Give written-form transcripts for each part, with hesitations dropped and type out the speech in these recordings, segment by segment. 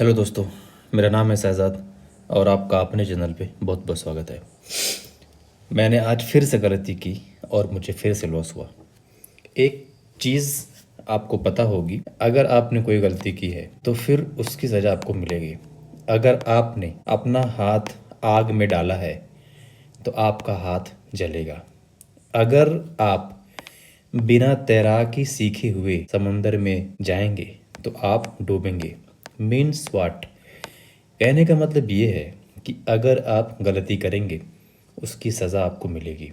Hello दोस्तों, मेरा नाम है शहजाद और आपका अपने चैनल पे बहुत बहुत स्वागत है। मैंने आज फिर से गलती की और मुझे फिर से लॉस हुआ। एक चीज़ आपको पता होगी, अगर आपने कोई गलती की है तो फिर उसकी सज़ा आपको मिलेगी। अगर आपने अपना हाथ आग में डाला है तो आपका हाथ जलेगा। अगर आप बिना तैराकी सीखे हुए समंदर में जाएंगे तो आप डूबेंगे। Means what? कहने का मतलब ये है कि अगर आप गलती करेंगे उसकी सज़ा आपको मिलेगी।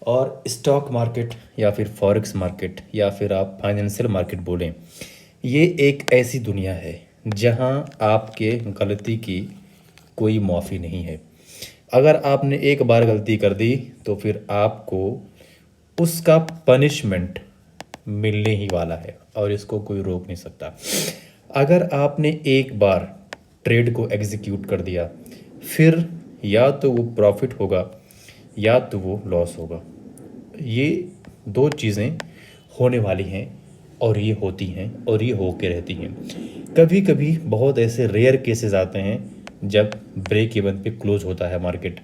और स्टॉक मार्केट या फिर फॉरेक्स मार्केट या फिर आप फाइनेंशियल मार्केट बोलें, ये एक ऐसी दुनिया है जहां आपके गलती की कोई माफ़ी नहीं है। अगर आपने एक बार गलती कर दी तो फिर आपको उसका पनिशमेंट मिलने ही वाला है और इसको कोई रोक नहीं सकता। अगर आपने एक बार ट्रेड को एग्जीक्यूट कर दिया, फिर या तो वो प्रॉफिट होगा या तो वो लॉस होगा। ये दो चीज़ें होने वाली हैं और ये होती हैं और ये हो के रहती हैं। कभी कभी बहुत ऐसे रेयर केसेस आते हैं जब ब्रेक इवन पे क्लोज होता है मार्केट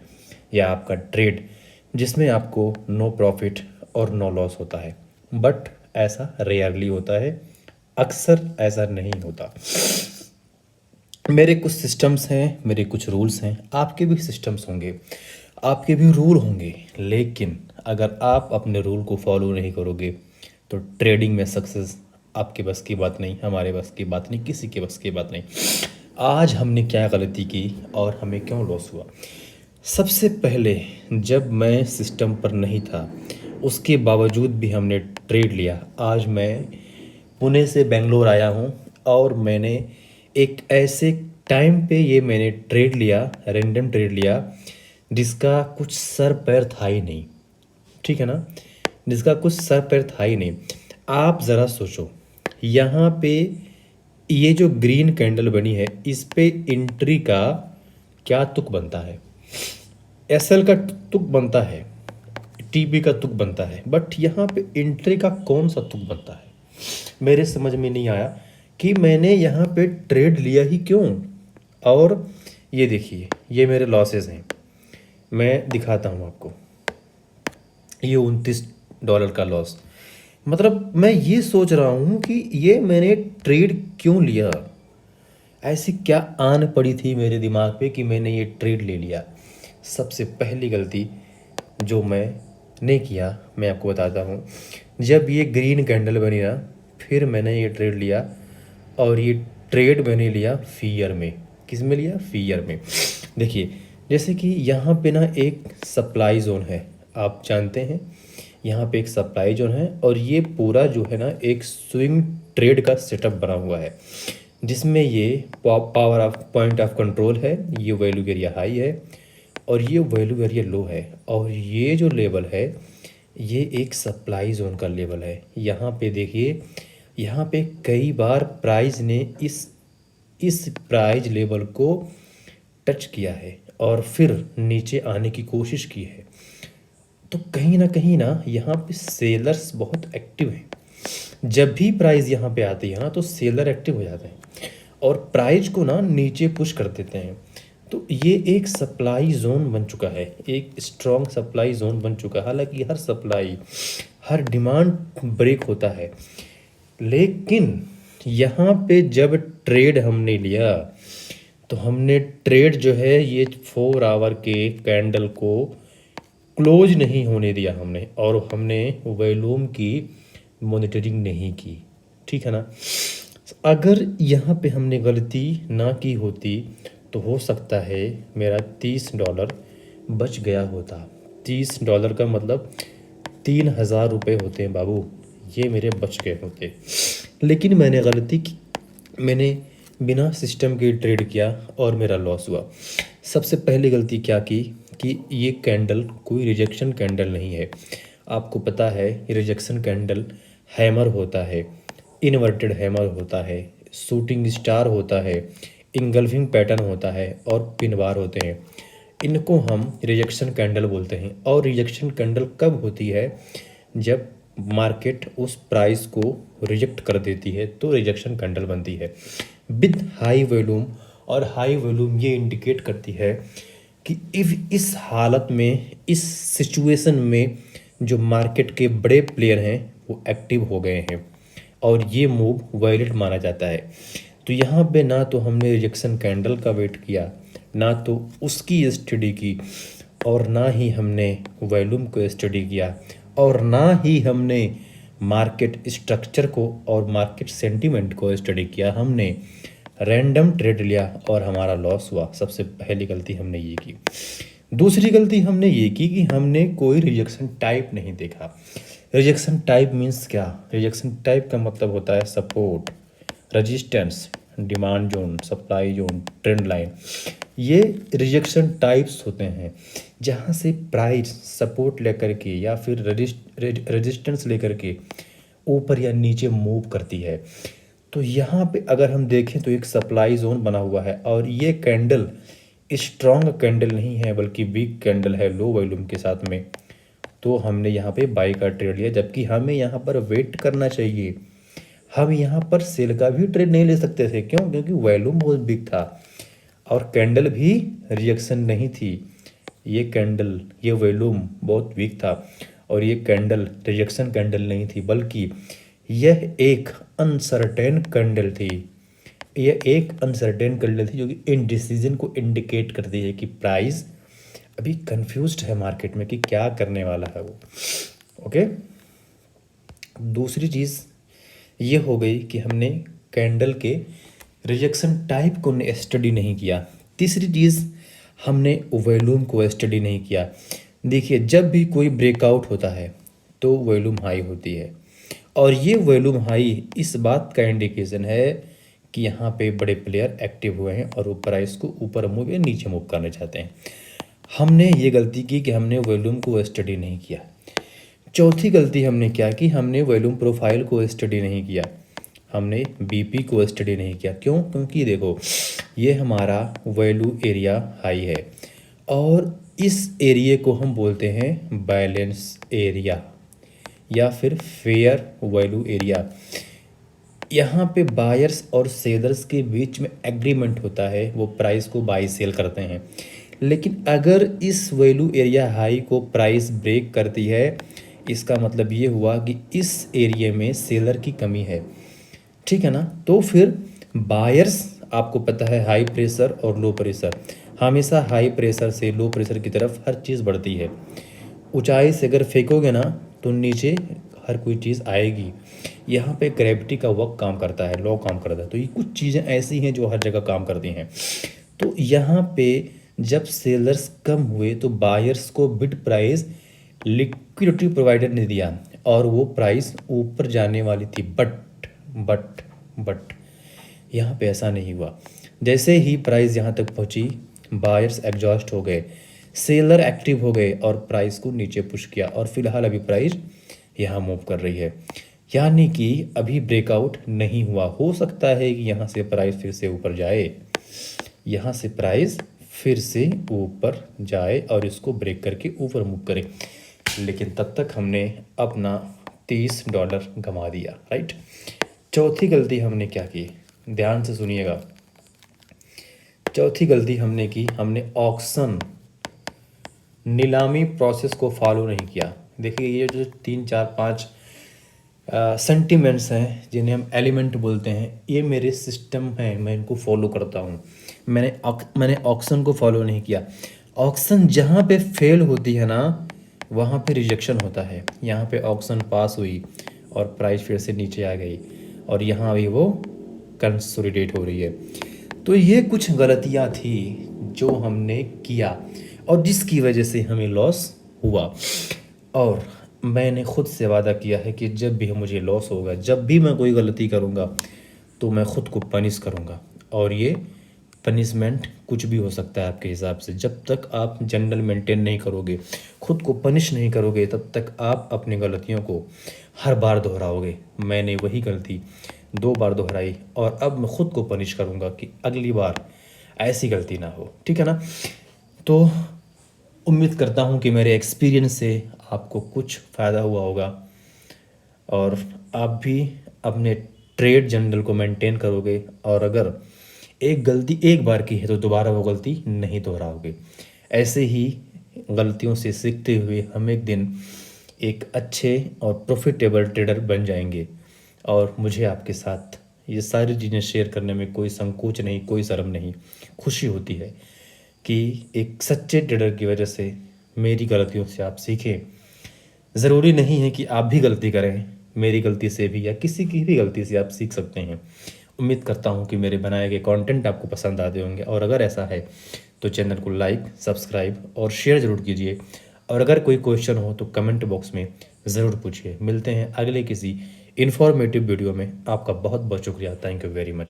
या आपका ट्रेड, जिसमें आपको नो प्रॉफिट और नो लॉस होता है। बट ऐसा रेयरली होता है, अक्सर ऐसा नहीं होता। मेरे कुछ सिस्टम्स हैं, मेरे कुछ रूल्स हैं, आपके भी सिस्टम्स होंगे, आपके भी रूल होंगे। लेकिन अगर आप अपने रूल को फॉलो नहीं करोगे तो ट्रेडिंग में सक्सेस आपके बस की बात नहीं, हमारे बस की बात नहीं, किसी के बस की बात नहीं। आज हमने क्या गलती की और हमें क्यों लॉस हुआ? सबसे पहले, जब मैं सिस्टम पर नहीं था उसके बावजूद भी हमने ट्रेड लिया। आज मैं पुणे से बेंगलोर आया हूँ और मैंने एक ऐसे टाइम पे ये मैंने ट्रेड लिया, रैंडम ट्रेड लिया, जिसका कुछ सर पैर था ही नहीं। ठीक है ना? जिसका कुछ सर पैर था ही नहीं। आप ज़रा सोचो, यहाँ पे ये जो ग्रीन कैंडल बनी है इस पे एंट्री का क्या तुक बनता है? एसएल का तुक बनता है, टीबी का तुक बनता है, बट यहाँ पे एंट्री का कौन सा तुक बनता है? मेरे समझ में नहीं आया कि मैंने यहाँ पे ट्रेड लिया ही क्यों। और ये देखिए, ये मेरे लॉसेस हैं, मैं दिखाता हूँ आपको। ये $29 का लॉस। मतलब मैं ये सोच रहा हूँ कि ये मैंने ट्रेड क्यों लिया, ऐसी क्या आन पड़ी थी मेरे दिमाग पे कि मैंने ये ट्रेड ले लिया। सबसे पहली गलती जो मैंने किया मैं आपको बताता हूँ। जब ये ग्रीन कैंडल बनी ना, फिर मैंने ये ट्रेड लिया और ये ट्रेड मैंने लिया फियर में। किस में लिया? फियर में। देखिए, जैसे कि यहाँ पे ना एक सप्लाई जोन है, आप जानते हैं, यहाँ पे एक सप्लाई जोन है और ये पूरा जो है ना एक स्विंग ट्रेड का सेटअप बना हुआ है, जिसमें ये power of point of control है, ये वैल्यू एरिया हाई है और ये वैल्यू एरिया लो है। और ये जो लेवल है ये एक सप्लाई जोन का लेवल है। यहाँ पे देखिए, यहाँ पे कई बार प्राइस ने इस प्राइस लेवल को टच किया है और फिर नीचे आने की कोशिश की है। तो कहीं ना यहाँ पे सेलर्स बहुत एक्टिव हैं। जब भी प्राइस यहाँ पे आती है ना तो सेलर एक्टिव हो जाते हैं और प्राइस को ना नीचे पुश कर देते हैं। तो ये एक सप्लाई जोन बन चुका है, एक स्ट्रॉन्ग सप्लाई जोन बन चुका है। हालांकि हर सप्लाई, हर डिमांड ब्रेक होता है, लेकिन यहाँ पे जब ट्रेड हमने लिया तो हमने ट्रेड जो है ये 4 आवर के कैंडल को क्लोज नहीं होने दिया हमने, और हमने वॉल्यूम की मॉनिटरिंग नहीं की। ठीक है ना? अगर यहाँ पे हमने गलती ना की होती तो हो सकता है मेरा $30 बच गया होता। $30 का मतलब 3,000 रुपये होते हैं बाबू, ये मेरे बच गए होते। लेकिन मैंने गलती की, मैंने बिना सिस्टम के ट्रेड किया और मेरा लॉस हुआ। सबसे पहली गलती क्या की कि ये कैंडल कोई रिजेक्शन कैंडल नहीं है। आपको पता है रिजेक्शन कैंडल हैमर होता है, इन्वर्टेड हैमर होता है, शूटिंग स्टार होता है, इंगल्फिंग पैटर्न होता है और पिन बार होते हैं। इनको हम रिजेक्शन कैंडल बोलते हैं। और रिजेक्शन कैंडल कब होती है? जब मार्केट उस प्राइस को रिजेक्ट कर देती है तो रिजेक्शन कैंडल बनती है। With high volume. और हाई वॉल्यूम ये इंडिकेट करती है कि इफ इस हालत में, इस सिचुएशन में जो मार्केट के बड़े प्लेयर हैं वो एक्टिव हो गए हैं और ये मूव वैलिड माना जाता है। तो यहाँ पे ना तो हमने रिजेक्शन कैंडल का वेट किया, ना तो उसकी स्टडी की, और ना ही हमने वॉल्यूम को स्टडी किया, और ना ही हमने मार्केट स्ट्रक्चर को और मार्केट सेंटीमेंट को स्टडी किया। हमने रैंडम ट्रेड लिया और हमारा लॉस हुआ। सबसे पहली गलती हमने ये की। दूसरी गलती हमने ये की कि हमने कोई रिजेक्शन टाइप नहीं देखा। रिजेक्शन टाइप मीन्स क्या? रिजेक्शन टाइप का मतलब होता है support, resistance, demand zone, supply zone, trend line. ये रिजेक्शन टाइप्स होते हैं जहाँ से प्राइस सपोर्ट लेकर के या फिर रेजिस्टेंस लेकर के ऊपर या नीचे मूव करती है। तो यहाँ पे अगर हम देखें तो एक सप्लाई जोन बना हुआ है और ये कैंडल स्ट्रॉन्ग कैंडल नहीं है बल्कि वीक कैंडल है लो वॉल्यूम के साथ में। तो हमने यहाँ पे बाई का ट्रेड लिया, जबकि हमें यहाँ पर वेट करना चाहिए। हम यहाँ पर सेल का भी ट्रेड नहीं ले सकते थे। क्यों? क्योंकि वॉल्यूम बहुत बिग था और कैंडल भी रिएक्शन नहीं थी। ये कैंडल, ये वॉल्यूम बहुत वीक था और ये कैंडल रिजेक्शन कैंडल नहीं थी, बल्कि यह एक अनसर्टेन कैंडल थी। यह एक अनसर्टेन कैंडल थी जो कि इनडिसीजन को इंडिकेट करती है कि प्राइस अभी कंफ्यूज्ड है मार्केट में कि क्या करने वाला है वो। ओके, दूसरी चीज़ ये हो गई कि हमने कैंडल के रिजेक्शन टाइप को स्टडी नहीं किया। तीसरी चीज़, हमने वॉल्यूम को स्टडी नहीं किया। देखिए, जब भी कोई ब्रेकआउट होता है तो वॉल्यूम हाई होती है और ये वॉल्यूम हाई इस बात का इंडिकेशन है कि यहाँ पे बड़े प्लेयर एक्टिव हुए हैं और वो प्राइस को ऊपर मूव या नीचे मूव करना चाहते हैं। हमने ये गलती की कि हमने वॉल्यूम को स्टडी नहीं किया। चौथी गलती हमने क्या की? हमने वॉल्यूम प्रोफाइल को स्टडी नहीं किया, हमने बीपी को स्टडी नहीं किया। क्यों? क्योंकि देखो, ये हमारा वैल्यू एरिया हाई है और इस एरिया को हम बोलते हैं बैलेंस एरिया या फिर फेयर वैल्यू एरिया। यहाँ पे बायर्स और सेलर्स के बीच में एग्रीमेंट होता है, वो प्राइस को बाई सेल करते हैं। लेकिन अगर इस वैल्यू एरिया हाई को प्राइस ब्रेक करती है, इसका मतलब ये हुआ कि इस एरिया में सेलर की कमी है। ठीक है ना? तो फिर बायर्स, आपको पता है हाई प्रेशर और लो प्रेशर, हमेशा हाई प्रेशर से लो प्रेशर की तरफ हर चीज़ बढ़ती है। ऊंचाई से अगर फेंकोगे ना तो नीचे हर कोई चीज़ आएगी। यहाँ पे ग्रेविटी का वर्क काम करता है, लॉ काम करता है। तो ये कुछ चीज़ें ऐसी हैं जो हर जगह काम करती हैं। तो यहाँ पे जब सेलर्स कम हुए तो बायर्स को बिड प्राइस लिक्विडिटी प्रोवाइडर ने दिया और वो प्राइस ऊपर जाने वाली थी। बट यहाँ पे ऐसा नहीं हुआ। जैसे ही प्राइस यहाँ तक पहुँची, बायर्स एग्जॉस्ट हो गए, सेलर एक्टिव हो गए और प्राइस को नीचे पुश किया और फिलहाल अभी प्राइस यहाँ मूव कर रही है। यानी कि अभी ब्रेकआउट नहीं हुआ। हो सकता है कि यहाँ से प्राइस फिर से ऊपर जाए, यहाँ से प्राइस फिर से ऊपर जाए और इसको ब्रेक करके ऊपर मूव करे, लेकिन तब तक हमने अपना $30 गंवा दिया। राइट। चौथी गलती हमने क्या की? ध्यान से सुनिएगा। चौथी गलती हमने की, हमने ऑक्शन नीलामी प्रोसेस को फॉलो नहीं किया। देखिए, ये जो 3 4 5 सेंटिमेंट्स हैं जिन्हें हम एलिमेंट बोलते हैं, ये मेरे सिस्टम हैं, मैं इनको फॉलो करता हूँ। मैंने ऑक्शन को फॉलो नहीं किया। ऑक्शन जहाँ पे फेल होती है ना, वहाँ पे रिजेक्शन होता है। यहाँ पे ऑक्शन पास हुई और प्राइस फिर से नीचे आ गई और यहाँ अभी वो कंसोलिडेट हो रही है। तो ये कुछ गलतियाँ थी जो हमने किया और जिसकी वजह से हमें लॉस हुआ। और मैंने खुद से वादा किया है कि जब भी मुझे लॉस होगा, जब भी मैं कोई गलती करूँगा तो मैं ख़ुद को पनिश करूँगा। और ये पनिशमेंट कुछ भी हो सकता है आपके हिसाब से। जब तक आप जनरल मेंटेन नहीं करोगे, खुद को पनिश नहीं करोगे, तब तक आप अपनी गलतियों को हर बार दोहराओगे। मैंने वही गलती 2 बार दोहराई और अब मैं ख़ुद को पनिश करूँगा कि अगली बार ऐसी गलती ना हो। ठीक है ना? तो उम्मीद करता हूँ कि मेरे एक्सपीरियंस से आपको कुछ फ़ायदा हुआ होगा और आप भी अपने ट्रेड जनरल को मेंटेन करोगे। और अगर एक गलती एक बार की है तो दोबारा वो गलती नहीं दोहराओगे। ऐसे ही गलतियों से सीखते हुए हम एक दिन एक अच्छे और प्रॉफिटेबल ट्रेडर बन जाएंगे। और मुझे आपके साथ ये सारी चीज़ें शेयर करने में कोई संकोच नहीं, कोई शर्म नहीं, खुशी होती है कि एक सच्चे ट्रेडर की वजह से मेरी गलतियों से आप सीखें। ज़रूरी नहीं है कि आप भी गलती करें, मेरी गलती से भी या किसी की भी गलती से आप सीख सकते हैं। उम्मीद करता हूँ कि मेरे बनाए गए कंटेंट आपको पसंद आते होंगे, और अगर ऐसा है तो चैनल को लाइक, सब्सक्राइब और शेयर ज़रूर कीजिए। और अगर कोई क्वेश्चन हो तो कमेंट बॉक्स में ज़रूर पूछिए। मिलते हैं अगले किसी इन्फॉर्मेटिव वीडियो में। आपका बहुत बहुत शुक्रिया। Thank you very much.